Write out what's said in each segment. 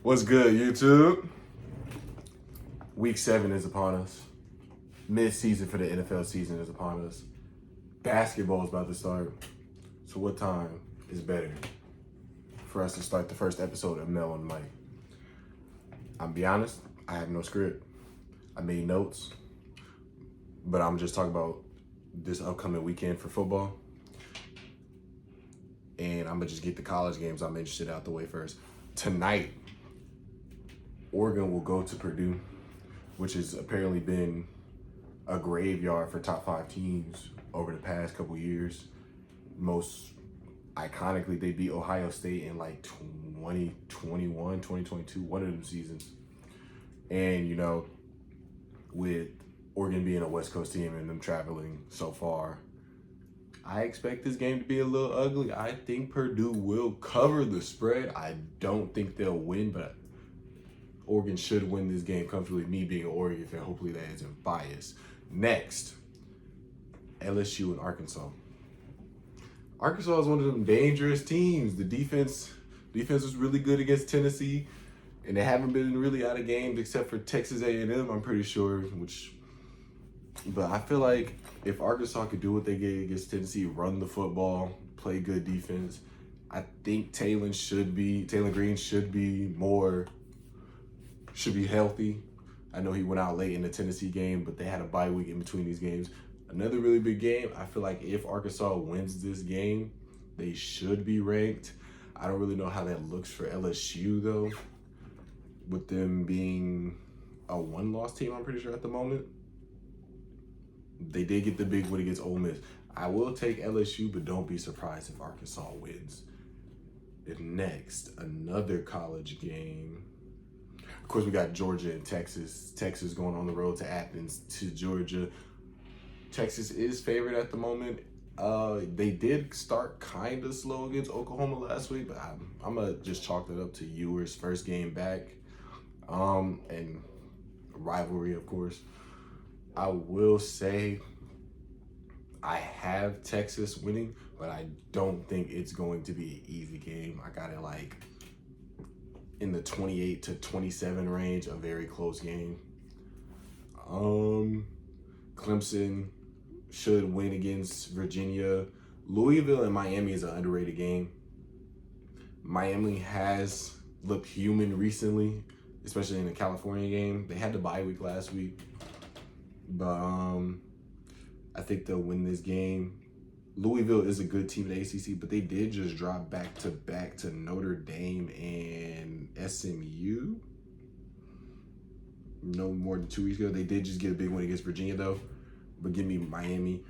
What's good, YouTube? Week 7 is upon us. Mid-season for the NFL season is upon us. Basketball is about to start. So what time is better for us to start the first episode of Mel and Mike? I'm be honest, I have no script. I made notes, but I'm just talking about this upcoming weekend for football. And I'm gonna just get the college games I'm interested out the way first. Tonight, Oregon will go to Purdue, which has apparently been a graveyard for top 5 teams over the past couple years. Most iconically, they beat Ohio State in like 2021, 2022, one of them seasons. And, you know, with Oregon being a West Coast team and them traveling so far, I expect this game to be a little ugly. I think Purdue will cover the spread. I don't think they'll win, but Oregon should win this game comfortably. Me being an Oregon fan, hopefully that isn't biased. Next, LSU and Arkansas. Arkansas is one of them dangerous teams. The defense was really good against Tennessee, and they haven't been really out of games except for Texas A&M, I'm pretty sure. But I feel like if Arkansas could do what they did against Tennessee, run the football, play good defense, I think Taylor Green should be healthy. I know he went out late in the Tennessee game, but they had a bye week in between these games. Another really big game. I feel like if Arkansas wins this game, they should be ranked. I don't really know how that looks for LSU though, with them being a one-loss team, I'm pretty sure at the moment. They did get the big win against Ole Miss. I will take LSU, but don't be surprised if Arkansas wins. And next, another college game. Of course, we got Georgia and Texas. Texas going on the road to Athens to Georgia. Texas is favored at the moment. They did start kind of slow against Oklahoma last week, but I'm going to just chalk that up to Ewers' first game back. And rivalry, of course. I will say I have Texas winning, but I don't think it's going to be an easy game. I got it like in the 28 to 27 range, a very close game. Clemson should win against Virginia. Louisville and Miami is an underrated game. Miami has looked human recently, especially in the California game. They had the bye week last week, but I think they'll win this game. Louisville is a good team in the ACC, but they did just drop back-to-back to Notre Dame and SMU. No more than 2 weeks ago. They did just get a big win against Virginia, though. But give me Miami.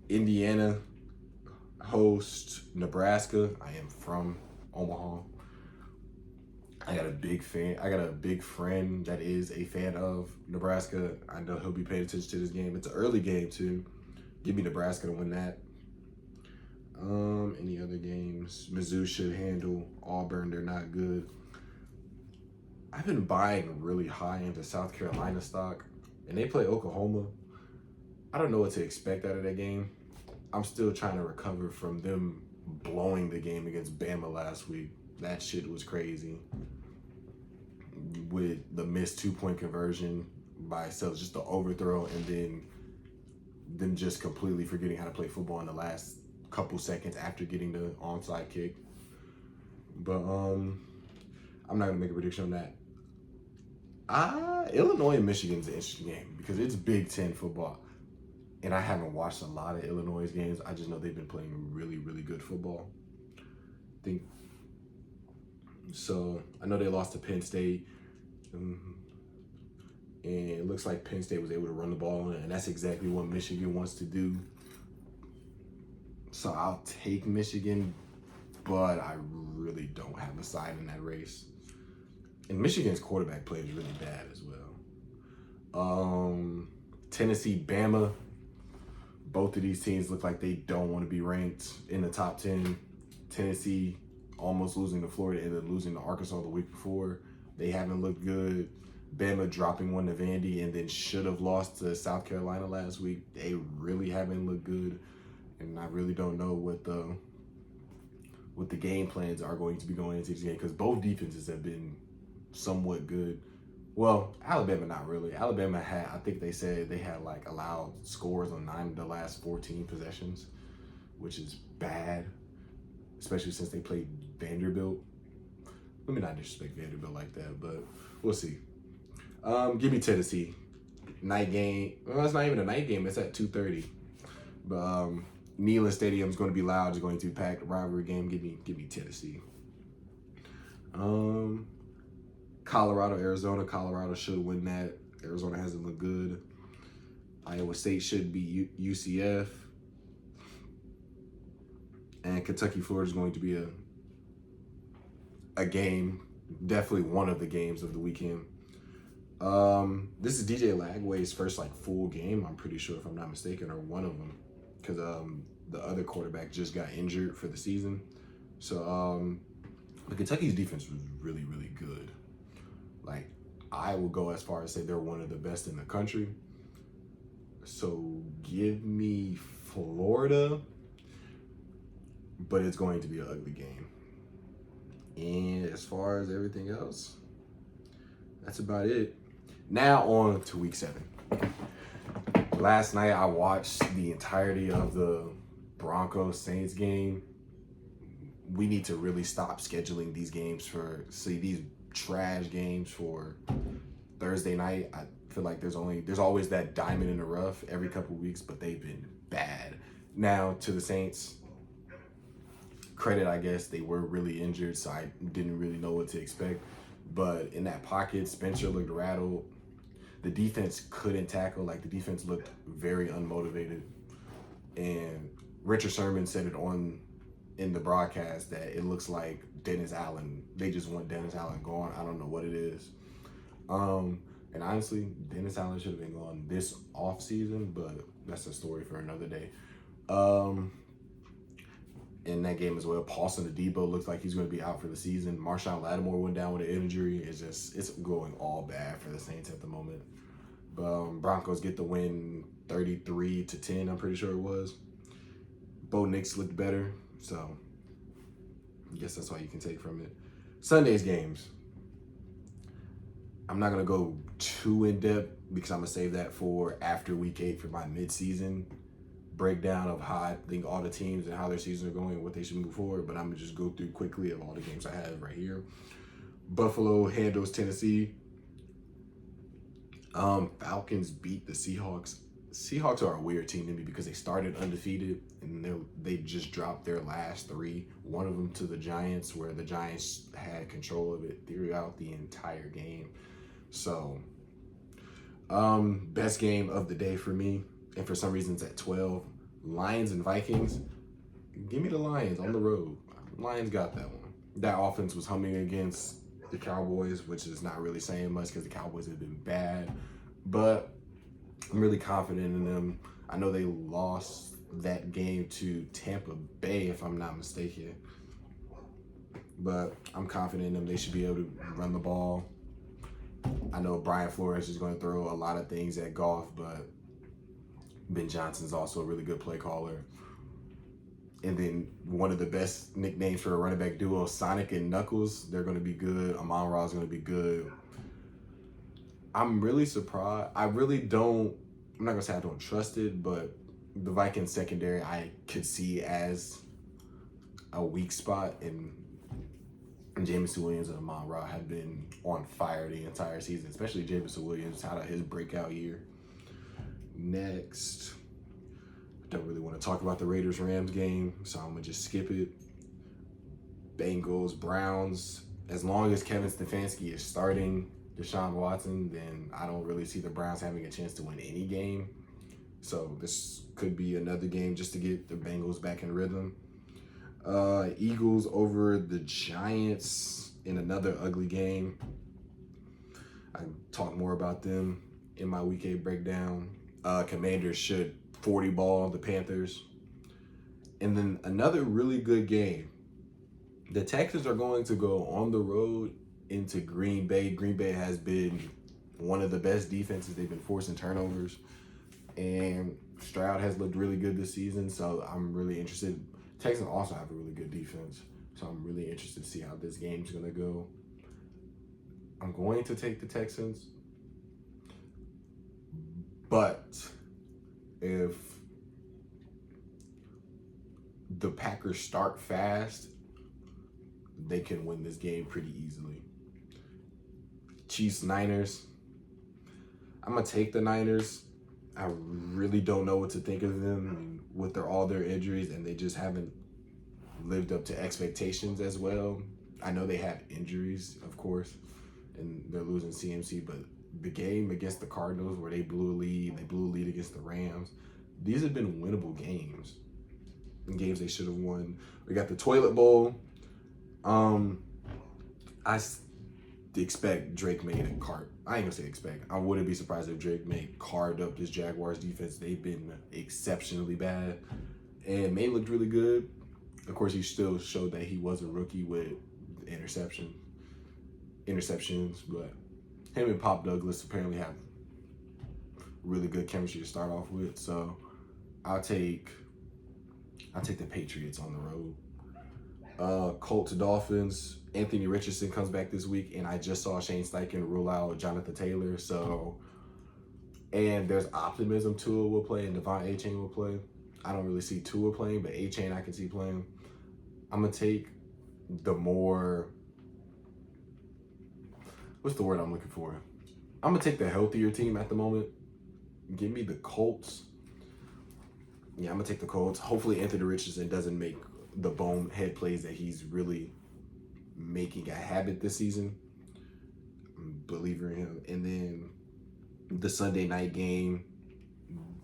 Indiana host Nebraska. I am from Omaha. I got a big friend that is a fan of Nebraska. I know he'll be paying attention to this game. It's an early game, too. Give me Nebraska to win that. Any other games? Mizzou should handle Auburn. They're not good. I've been buying really high into South Carolina stock, and they play Oklahoma. I don't know what to expect out of that game. I'm still trying to recover from them blowing the game against Bama last week. That shit was crazy. With the missed 2-point conversion by itself, just the overthrow, and then them just completely forgetting how to play football in the last couple seconds after getting the onside kick. But I'm not gonna make a prediction on that. Illinois and Michigan's an interesting game because it's Big Ten football, and I haven't watched a lot of Illinois games. I just know they've been playing really, really good football. So I know they lost to Penn State, and it looks like Penn State was able to run the ball, and that's exactly what Michigan wants to do. So I'll take Michigan, but I really don't have a side in that race. And Michigan's quarterback play is really bad as well. Tennessee, Bama. Both of these teams look like they don't want to be ranked in the top 10. Tennessee almost losing to Florida and then losing to Arkansas the week before. They haven't looked good. Bama dropping one to Vandy and then should have lost to South Carolina last week. They really haven't looked good. And I really don't know what the game plans are going to be going into this game because both defenses have been somewhat good. Well, Alabama not really. Alabama had, I think they said they had like allowed scores on 9 of the last 14 possessions, which is bad, especially since they played Vanderbilt. Let me not disrespect Vanderbilt like that, but we'll see. Give me Tennessee. Night game. Well, it's not even a night game. It's at 2:30. But Neyland Stadium is going to be loud. It's going to be packed. Rivalry game. Give me Tennessee. Colorado, Arizona. Colorado should win that. Arizona hasn't looked good. Iowa State should beat UCF. And Kentucky, Florida is going to be a game. Definitely one of the games of the weekend. This is DJ Lagway's first like full game, I'm pretty sure, if I'm not mistaken, or one of them, because the other quarterback just got injured for the season. So but Kentucky's defense was really, really good. Like, I will go as far as say they're one of the best in the country. So give me Florida, but it's going to be an ugly game. And as far as everything else, that's about it. Now on to week 7. Last night I watched the entirety of the Broncos Saints game. We need to really stop scheduling these games these trash games for Thursday night. I feel like there's always that diamond in the rough every couple weeks, but they've been bad. Now to the Saints, credit, I guess, they were really injured, so I didn't really know what to expect. But in that pocket, Spencer looked rattled. The defense couldn't tackle. Like, the defense looked very unmotivated. And Richard Sherman said it in the broadcast that it looks like Dennis Allen. They just want Dennis Allen gone. I don't know what it is. And honestly, Dennis Allen should have been gone this off season, but that's a story for another day. In that game as well, Paulson Adebo looks like he's going to be out for the season. Marshawn Lattimore went down with an injury. It's going all bad for the Saints at the moment. But Broncos get the win 33-10, I'm pretty sure it was. Bo Nix looked better, so I guess that's all you can take from it. Sunday's games. I'm not going to go too in-depth because I'm going to save that for after week 8 for my mid-season breakdown of how I think all the teams and how their seasons are going and what they should move forward. But I'm going to just go through quickly of all the games I have right here. Buffalo handles Tennessee. Falcons beat the Seahawks. Seahawks are a weird team to me because they started undefeated and they just dropped their last 3. One of them to the Giants, where the Giants had control of it throughout the entire game. So, best game of the day for me, and for some reason it's at 12. Lions and Vikings. Give me the Lions on the road. Lions got that one. That offense was humming against the Cowboys, which is not really saying much because the Cowboys have been bad. But I'm really confident in them. I know they lost that game to Tampa Bay, if I'm not mistaken. But I'm confident in them. They should be able to run the ball. I know Brian Flores is going to throw a lot of things at Goff, but Ben Johnson's also a really good play caller. And then one of the best nicknames for a running back duo, Sonic and Knuckles, they're going to be good. Amon-Ra is going to be good. I'm really surprised. I'm not going to say I don't trust it, but the Vikings secondary I could see as a weak spot. And Jameson Williams and Amon-Ra have been on fire the entire season, especially Jameson Williams had his breakout year. Next, I don't really want to talk about the Raiders-Rams game, so I'm going to just skip it. Bengals, Browns. As long as Kevin Stefanski is starting Deshaun Watson, then I don't really see the Browns having a chance to win any game. So this could be another game just to get the Bengals back in rhythm. Eagles over the Giants in another ugly game. I can talk more about them in my Week 8 breakdown. Commanders should 40 ball the Panthers. And then another really good game. The Texans are going to go on the road into Green Bay. Green Bay has been one of the best defenses. They've been forcing turnovers. And Stroud has looked really good this season, so I'm really interested. Texans also have a really good defense, so I'm really interested to see how this game's going to go. I'm I'm going to take the Texans. But if the Packers start fast, they can win this game pretty easily. Chiefs, Niners. I'm going to take the Niners. I really don't know what to think of them with all their injuries, and they just haven't lived up to expectations as well. I know they have injuries, of course, and they're losing CMC, but the game against the Cardinals where they blew a lead against the Rams, these have been winnable games. Games they should have won. We got the Toilet Bowl. I expect Drake May to cart. I ain't gonna say expect. I wouldn't be surprised if Drake May carved up this Jaguars defense. They've been exceptionally bad, and May looked really good. Of course, he still showed that he was a rookie with interceptions, but him and Pop Douglas apparently have really good chemistry to start off with. So I'll take the Patriots on the road. Colts, Dolphins. Anthony Richardson comes back this week, and I just saw Shane Steichen rule out Jonathan Taylor. So, and there's optimism Tua will play and Devon Achane will play. I don't really see Tua playing, but Achane I can see playing. I'm gonna take the more. What's the word I'm looking for? I'm gonna take the healthier team at the moment. Give me the Colts. Yeah, I'm gonna take the Colts. Hopefully Anthony Richardson doesn't make the bonehead plays that he's really making a habit this season. Believer in him. And then the Sunday night game,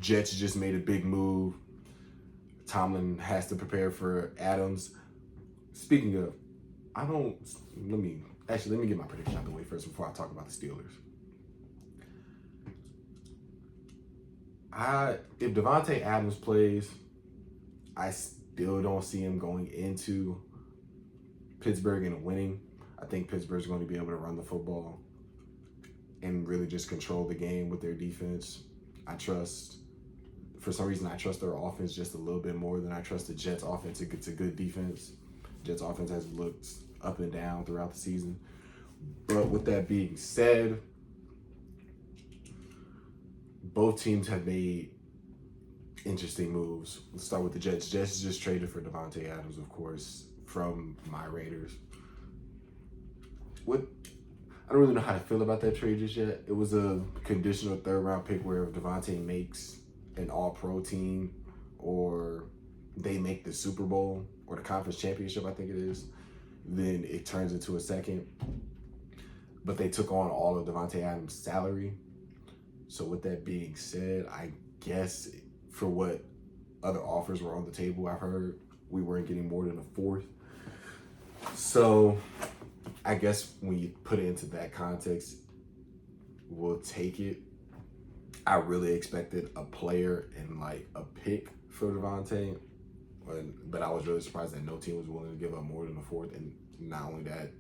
Jets just made a big move. Tomlin has to prepare for Adams. Speaking of, let me get my prediction out of the way first before I talk about the Steelers. If Devontae Adams plays, I still don't see him going into Pittsburgh and winning. I think Pittsburgh's going to be able to run the football and really just control the game with their defense. For some reason, I trust their offense just a little bit more than I trust the Jets' offense. It's a good defense. Jets' offense has looked up and down throughout the season. But with that being said, both teams have made interesting moves. Let's start with the Jets. Jets just traded for Devontae Adams, of course, from my Raiders. I don't really know how to feel about that trade just yet. It was a conditional third-round pick where if Devontae makes an all-pro team or they make the Super Bowl or the conference championship, I think it is, then it turns into a second. But they took on all of Devontae Adams' salary. So with that being said, I guess for what other offers were on the table, I've heard we weren't getting more than a fourth. So I guess when you put it into that context, we'll take it. I really expected a player and like a pick for Devontae, but I was really surprised that no team was willing to give up more than a fourth, and not only that,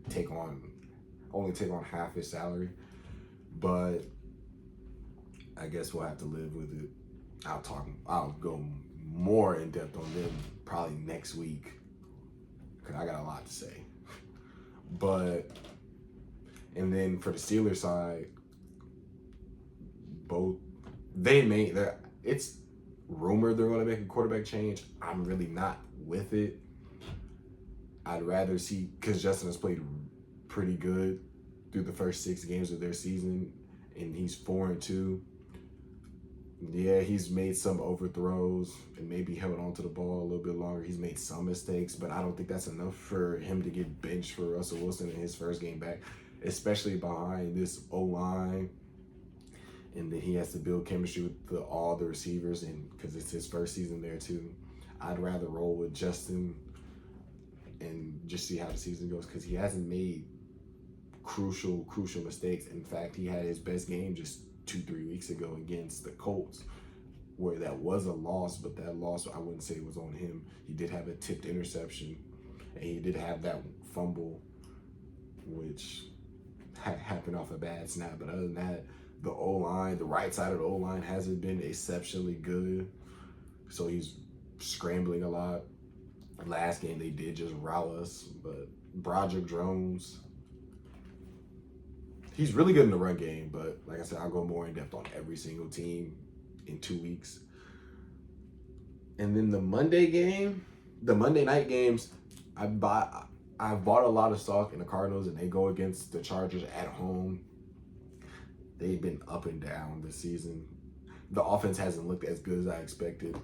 only take on half his salary. But I guess we'll have to live with it. I'll go more in depth on them probably next week because I got a lot to say. And then for the Steelers side, it's rumored they're going to make a quarterback change. I'm really not with it. I'd rather see, because Justin has played pretty good through the first 6 games of their season, and he's 4-2. Yeah, he's made some overthrows and maybe held on to the ball a little bit longer. He's made some mistakes, but I don't think that's enough for him to get benched for Russell Wilson in his first game back, especially behind this O-line. And then he has to build chemistry with all the receivers, and because it's his first season there too. I'd rather roll with Justin and just see how the season goes, because he hasn't made crucial mistakes. In fact, he had his best game just 2-3 weeks ago against the Colts, where that was a loss, but that loss I wouldn't say was on him. He did have a tipped interception, and he did have that fumble, which happened off a bad snap. But other than that, the O-line, the right side of the O-line hasn't been exceptionally good, so he's scrambling a lot. Last game they did just rout us, but Broderick Jones, he's really good in the run game, but like I said, I'll go more in depth on every single team in 2 weeks. And then the Monday night games, I've bought a lot of stock in the Cardinals, and they go against the Chargers at home. They've been up and down this season. The offense hasn't looked as good as I expected.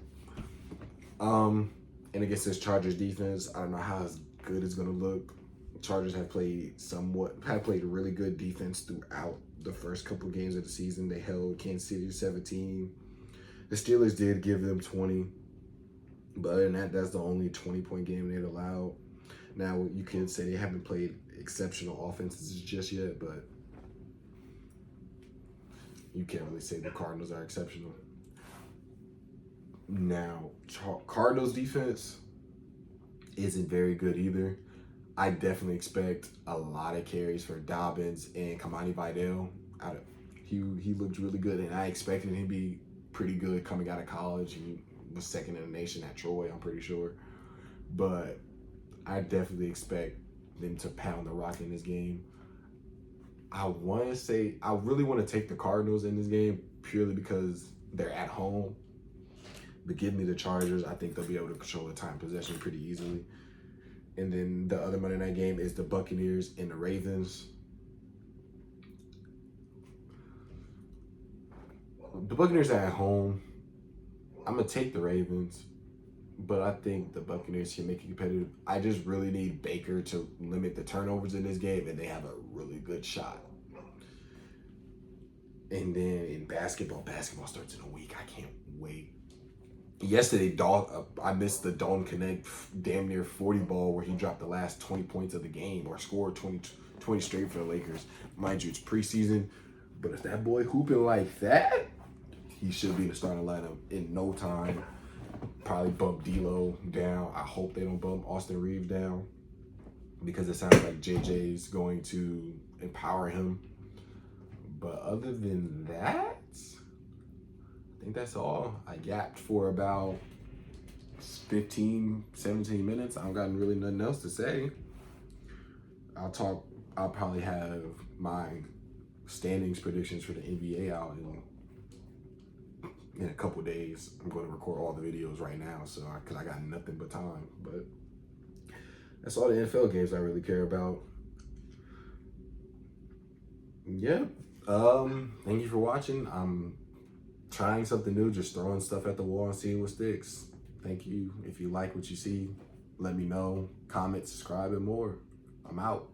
And against this Chargers defense, I don't know how good it's gonna look. Chargers have played really good defense throughout the first couple games of the season. They held Kansas City to 17. The Steelers did give them 20. But other than that, that's the only 20-point game they'd allowed. Now, you can say they haven't played exceptional offenses just yet, but you can't really say the Cardinals are exceptional. Now, Cardinals defense isn't very good either. I definitely expect a lot of carries for Dobbins and Kamani Vidal. He looked really good, and I expected him to be pretty good coming out of college. He was second in the nation at Troy, I'm pretty sure. But I definitely expect them to pound the rock in this game. I really want to take the Cardinals in this game purely because they're at home. But give me the Chargers. I think they'll be able to control the time possession pretty easily. And then the other Monday night game is the Buccaneers and the Ravens. The Buccaneers are at home. I'm going to take the Ravens, but I think the Buccaneers can make it competitive. I just really need Baker to limit the turnovers in this game, and they have a really good shot. And then in basketball starts in a week. I can't wait. Yesterday, I missed the Dalton Connect damn near 40 ball where he dropped the last 20 points of the game or scored 20 straight for the Lakers. Mind you, it's preseason, but if that boy hooping like that, he should be in the starting lineup in no time. Probably bump D'Lo down. I hope they don't bump Austin Reeves down because it sounds like JJ's going to empower him. But other than that, I think that's all. I yapped for about 15, 17 minutes. I don't got really nothing else to say. I'll probably have my standings predictions for the NBA out in a couple days. I'm going to record all the videos right now, because I got nothing but time. But that's all the NFL games I really care about. Yeah. Thank you for watching. I'm trying something new, just throwing stuff at the wall and seeing what sticks. Thank you. If you like what you see, let me know. Comment, subscribe, and more. I'm out.